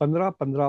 15-15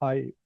2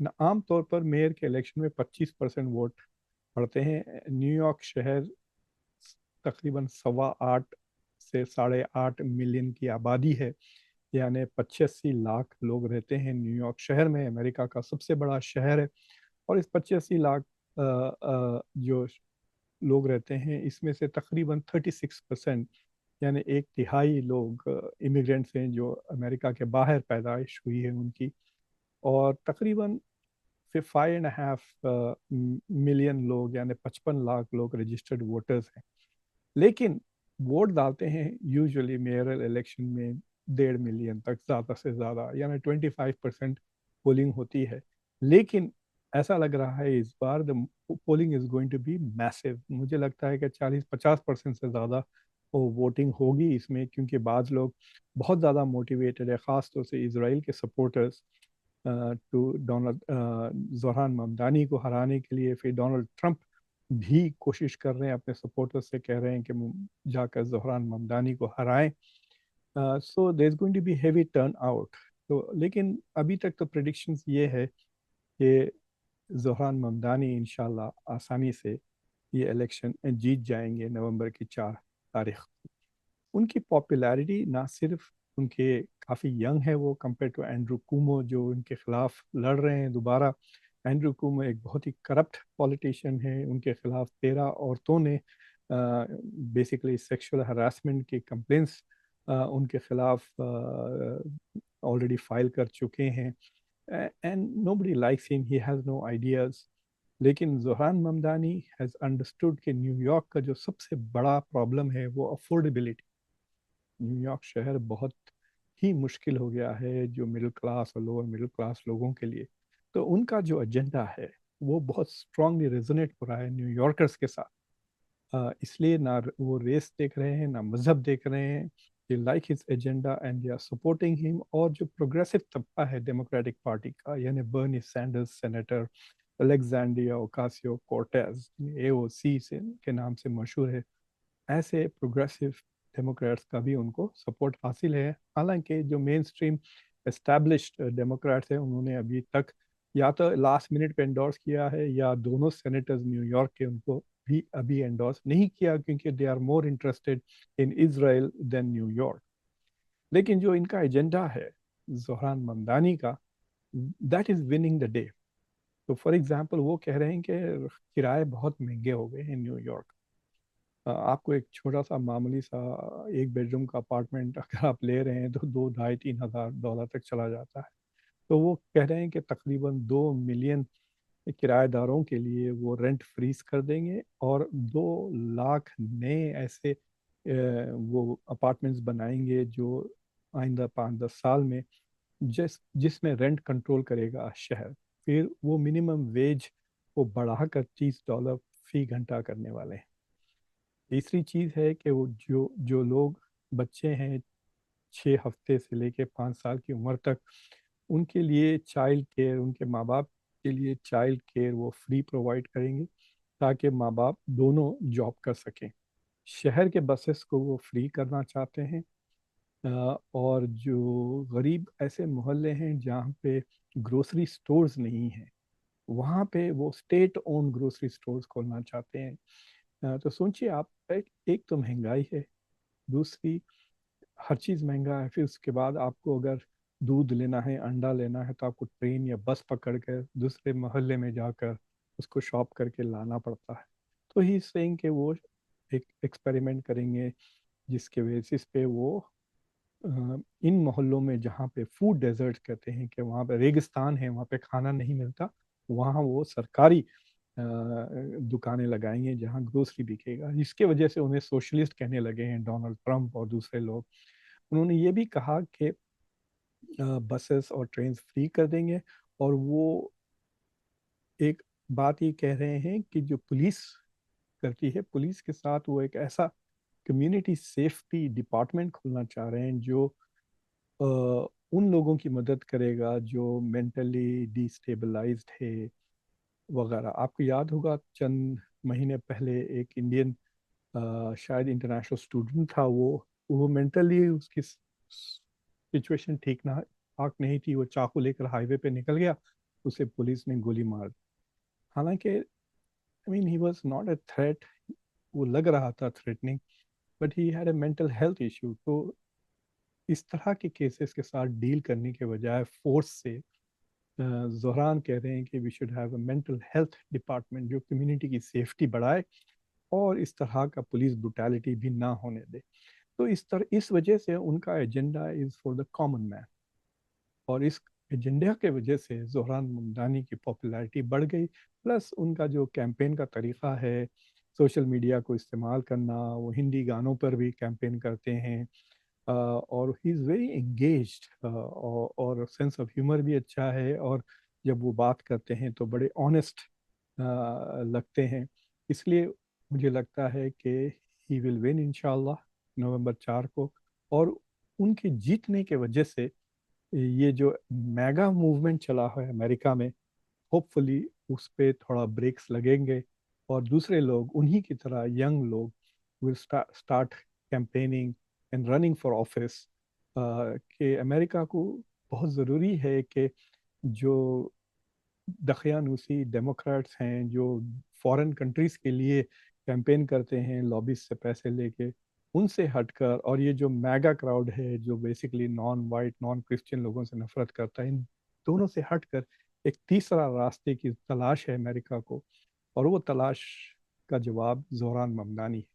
عام طور پر میئر کے الیکشن میں 25% ووٹ پڑتے ہیں. نیو یارک شہر تقریباً 8.25 سے 8.5 ملین کی آبادی ہے، یعنی 85 لاکھ لوگ رہتے ہیں نیو یارک شہر میں. امریکہ کا سب سے بڑا شہر ہے، اور اس 85 لاکھ جو لوگ رہتے ہیں، اس میں سے تقریباً 36%، یعنی 1/3 لوگ امیگرینٹس ہیں جو امریکہ کے باہر پیدائش ہوئی ہے ان کی، اور تقریباً 5.5 ملین لوگ یعنی 55 لاکھ لوگ رجسٹرڈ ووٹرز ہیں. لیکن ووٹ ڈالتے ہیں یوزلی میئرل الیکشن میں 1.5 ملین تک، زیادہ سے زیادہ، یعنی 25% پولنگ ہوتی ہے. لیکن ایسا لگ رہا ہے اس بار polling is going to be messy. مجھے لگتا ہے کہ 40-50% سے زیادہ ووٹنگ ہوگی اس میں، کیونکہ بعض لوگ بہت زیادہ موٹیویٹڈ ہے، خاص طور سے اسرائیل کے سپورٹرز ٹو زہران ممدانی کو ہرانے کے لیے. پھر ڈونلڈ ٹرمپ بھی کوشش کر رہے ہیں، اپنے سپورٹر سے کہہ رہے ہیں کہ جا کر زہران ممدانی کو ہرائیں. So there is going to be heavy turnout آؤٹ. لیکن ابھی تک تو پریڈکشنز یہ ہے کہ زہران ممدانی انشاءاللہ آسانی سے یہ الیکشن جیت جائیں گے نومبر کی 4 تاریخ. ان کی پاپولیرٹی نہ صرف ان کے کافی ینگ ہے وہ کمپیئر ٹو اینڈرو کومو جو ان کے خلاف لڑ رہے ہیں دوبارہ. اینڈرو کومو ایک بہت ہی کرپٹ پولیٹیشین ہے. ان کے خلاف 13 عورتوں نے بیسیکلی سیکشول ہراسمنٹ کی کمپلینس ان کے خلاف آلریڈی فائل کر چکے ہیں. اینڈ نو بڈی لائکس ہم، ہی ہیز نو آئیڈیاز. لیکن زہران ممدانی ہیز انڈرسٹوڈ کہ نیو یارک کا جو سب سے بڑا پرابلم ہے وہ افورڈیبلٹی. نیو یارک شہر بہت ہی مشکل ہو گیا ہے جو مڈل کلاس اور لوور مڈل کلاس لوگوں کے لیے. تو ان کا جو ایجنڈا ہے وہ بہت اسٹرانگلی ریزونیٹ ہو رہا ہے نیو یارکرس کے ساتھ. اس لیے نہ وہ ریس دیکھ رہے ہیں نہ مذہب دیکھ رہے ہیں. they like his agenda and they are supporting him. اور جو پروگریسو طبقہ ہے ڈیموکریٹک پارٹی کا، یعنی برنی سینڈرز سینیٹر الیگزینڈریا اوکاسیو کورٹیز، اے او سی کے نام سے مشہور ہے، ایسے پروگریسو ڈیموکریٹس کا بھی ان کو سپورٹ حاصل ہے. حالانکہ جو مین اسٹریم اسٹیبلشڈ ڈیموکریٹس ہیں انہوں نے ابھی تک یا تو لاسٹ منٹ پہ انڈورس کیا ہے، یا دونوں سینیٹرز نیو یارک کے ان کو بھی ابھی انڈورس نہیں کیا، کیونکہ they are more interested in Israel then New York. لیکن جو ان کا ایجنڈا ہے زہران ممدانی کا، that is winning the day. تو فار ایگزامپل وہ کہہ رہے ہیں کہ کرائے بہت مہنگے ہو گئے ہیں نیو یارک. آپ کو ایک چھوٹا سا معمولی سا 1 بیڈروم کا اپارٹمنٹ اگر آپ لے رہے ہیں تو $2,000-3,000 تک چلا جاتا ہے. تو وہ کہہ رہے ہیں کہ تقریباً 2 ملین کرایہ داروں کے لیے وہ رینٹ فریز کر دیں گے، اور 2 لاکھ نئے ایسے وہ اپارٹمنٹس بنائیں گے جو آئندہ 5-10 سال میں جس میں رینٹ کنٹرول کرے گا شہر. پھر وہ منیمم ویج کو بڑھا کر $30 فی گھنٹہ کرنے والے ہیں. تیسری چیز ہے کہ وہ جو لوگ بچے ہیں 6 ہفتے سے لے کے 5 سال کی عمر تک، ان کے لیے چائلڈ کیئر، ان کے ماں باپ کے لیے چائلڈ کیئر وہ فری پرووائڈ کریں گے، تاکہ ماں باپ دونوں جاب کر سکیں. شہر کے بسز کو وہ فری کرنا چاہتے ہیں. اور جو غریب ایسے محلے ہیں جہاں پہ گروسری سٹورز نہیں ہیں، وہاں پہ وہ اسٹیٹ اون گروسری سٹورز کھولنا چاہتے ہیں. تو سوچیے آپ، ایک تو مہنگائی ہے، دوسری ہر چیز مہنگا ہے. پھر اس کے بعد آپ کو اگر دودھ لینا ہے، انڈا لینا ہے، تو آپ کو ٹرین یا بس پکڑ کر دوسرے محلے میں جا کر اس کو شاپ کر کے لانا پڑتا ہے. تو ہی سینگ کہ وہ ایک ایکسپیریمنٹ کریں گے جس کے بیسس پہ وہ ان محلوں میں جہاں پہ فوڈ ڈیزرٹ کہتے ہیں کہ وہاں پہ ریگستان ہے، وہاں پہ کھانا نہیں ملتا، وہاں وہ سرکاری دکانیں لگائیں گے جہاں گروسری بکے گا. جس کی وجہ سے انہیں سوشلسٹ کہنے لگے ہیں ڈونلڈ ٹرمپ اور دوسرے لوگ. انہوں نے یہ بھی کہا کہ بسز اور ٹرینز فری کر دیں گے، اور وہ ایک بات یہ کہہ رہے ہیں کہ جو پولیس کرتی ہے، پولیس کے ساتھ وہ ایک ایسا کمیونٹی سیفٹی ڈپارٹمنٹ کھولنا چاہ رہے ہیں جو ان لوگوں کی مدد کرے گا جو مینٹلی ڈی اسٹیبلائزڈ ہے وغیرہ. آپ کو یاد ہوگا چند مہینے پہلے ایک انڈین شاید انٹرنیشنل اسٹوڈنٹ تھا، وہ مینٹلی اس کی سچویشن ٹھیک نہیں تھی، وہ چاقو لے کر ہائی وے پہ نکل گیا اسے پولیس نے گولی مار دی. حالانکہ I mean, he was not a threat. وہ لگ رہا تھا threatening, but he had a mental health issue. تو اس طرح کے کیسز کے ساتھ ڈیل کرنے کے بجائے فورس سے زہران کہہ رہے ہیں کہ we should have a mental health department جو کمیونٹی کی سیفٹی بڑھائے اور اس طرح کا پولیس بروٹیلٹی بھی نہ ہونے دے. تو اس وجہ سے ان کا agenda is for the common man, اور اس ایجنڈا کے وجہ سے زہران ممدانی کی پاپولیرٹی بڑھ گئی. پلس ان کا جو کیمپین کا طریقہ ہے, سوشل میڈیا کو استعمال کرنا, وہ ہندی گانوں پر بھی کیمپین کرتے ہیں, اور ہی از ویری انگیجڈ, اور سینس آف ہیومر بھی اچھا ہے, اور جب وہ بات کرتے ہیں تو بڑے آنےسٹ لگتے ہیں. اس لیے مجھے لگتا ہے کہ ہی ول ون انشاءاللہ نومبر 4 کو. اور ان کے جیتنے کے وجہ سے یہ جو میگا موومنٹ چلا ہے امریکہ میں, ہوپ فلی اس پہ تھوڑا بریکس لگیں گے, اور دوسرے لوگ انہی کی طرح ینگ لوگ will start campaigning and running for office. کہ امریکہ کو بہت ضروری ہے کہ جو دقیانوسی ڈیموکریٹس ہیں جو فورن کنٹریز کے لیے کیمپین کرتے ہیں لابیز سے پیسے لے کے, ان سے ہٹ کر, اور یہ جو میگا کراؤڈ ہے جو basically non white naan Christian لوگوں سے نفرت کرتا ہے, ان دونوں سے ہٹ کر ایک تیسرا راستے کی تلاش ہے امریکہ کو, اور وہ تلاش کا جواب زہران ممدانی ہے.